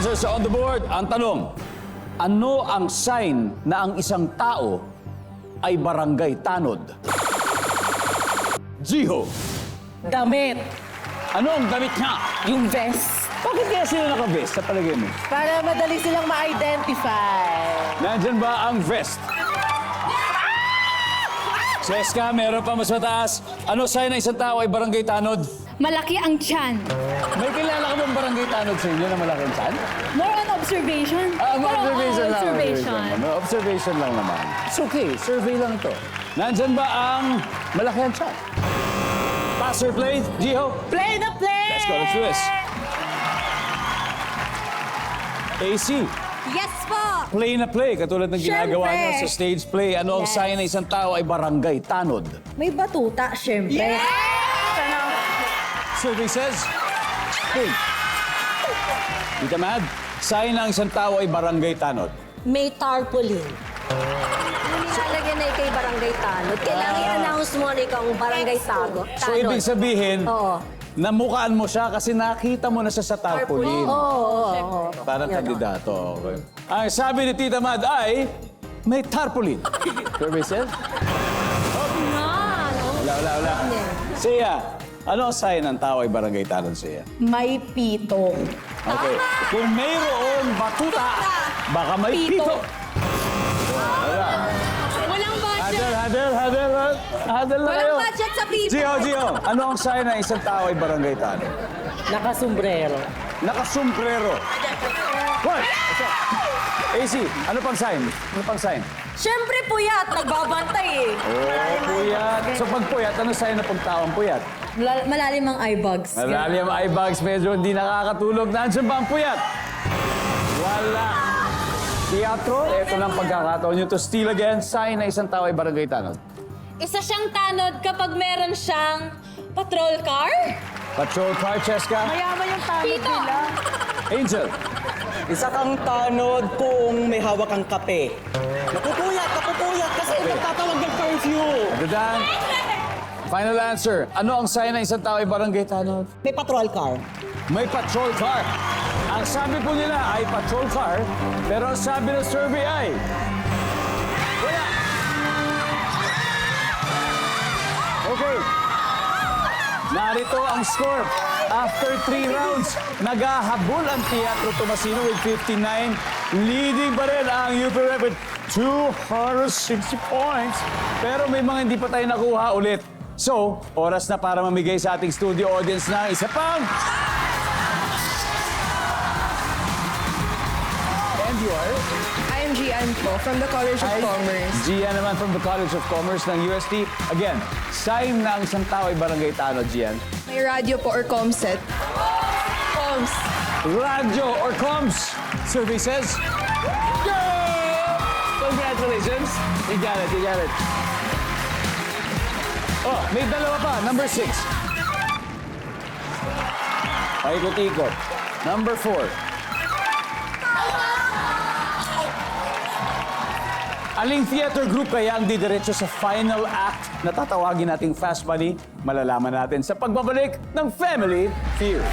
answers on the board. Ang tanong, ano ang sign na ang isang tao ay barangay tanod? Jiho, Damit. ano ang damit niya? Yung vest. Bakit kaya sila naka-vest sa palagay mo? Para madali silang ma-identify. Nandyan ba ang vest? Cheska, meron pa mas mataas. Ano sign na isang tao ay barangay tanod? Malaki ang tiyan. May kilala ka bang barangay tanod sa inyo na malaking tiyan? More on observation. Observation lang. Observation. Observation lang naman. It's okay. Survey lang ito. Nandyan ba ang malaki ang tiyan? Pass or play? Jiho? Play na play! Let's go. Let's do this. AC, Yes po. play na play. Katulad ng ginagawa Siyempre. nyo sa stage play. Ano ang Yes. sign na isang tao ay barangay tanod? May batuta, syempre. Survey says, hey. Tita Mad, sign na ang isang tao ay barangay tanod. May tarpaulin. Yung nilalagyan na ikay barangay tanod, kailangan i-announce mo na ikaw ang barangay tago. So, ibig sabihin, Oo. namukaan mo siya kasi nakita mo na siya sa tarpaulin. Oo. Parang kandidato. Okay. Ang sabi ni Tita Mad ay, may tarpaulin. Survey says? Wala. Siya, ano ang sign ng tao ay barangay tanod siya? May pitong. Okay. Kung mayroong batuta, baka may pito. Wala. Walang budget. Hadal na kayo. Walang budget sa pito. Gio, ano ang sign na isang tao ay barangay tanod? Nakasombrero. Nakasumprero. What? AC, ano pang sign? Ano pang sign? Siyempre puyat, nagbabantay eh. Puyat. So pag puyat, ano sign na pag taong puyat? Malalim ang eye bags. Malalim ang eye bags, medyo hindi nakakatulog. Nandiyan ba ang puyat? Wala. Teatro, ito lang pagkakataon nyo to steal again. Sign na isang tao ay barangay tanod. Isa siyang tanod kapag meron siyang patrol car. Patrol car, Cheska. Mayaman yung tanod Pito. nila. Angel. Isa kang tanod kung may hawak kang kape. Napupuyat kasi nagtatawag ng curfew. Dadan. Final answer. Ano ang sign na isang tao ay barangay tanod? May patrol car. May patrol car. Ang sabi po nila ay patrol car, pero ang sabi ng survey ay wala. Okay. Narito ang score. After 3 rounds, naghahabol ang Teatro Tomasino with 59. Leading pa rin ang UP Rep with 260 points. Pero may mga hindi pa tayo nakuha ulit. So, oras na para mamigay sa ating studio audience ng isa pang... And you are? I'm Gian po, from the College of Commerce. Gian naman from the College of Commerce ng UST. Again, sign na ang isang tao ay barangay tanod, Gian. May radio po or comset. Coms. Radio or comms? Survey says... Congratulations! You got it. Oh, may dalawa pa. Number 6. Paikot-ikot. Number 4. Aling theater group kaya ang didiretso sa final act na tatawagin nating Fast Money? Malalaman natin sa pagbabalik ng Family Feud.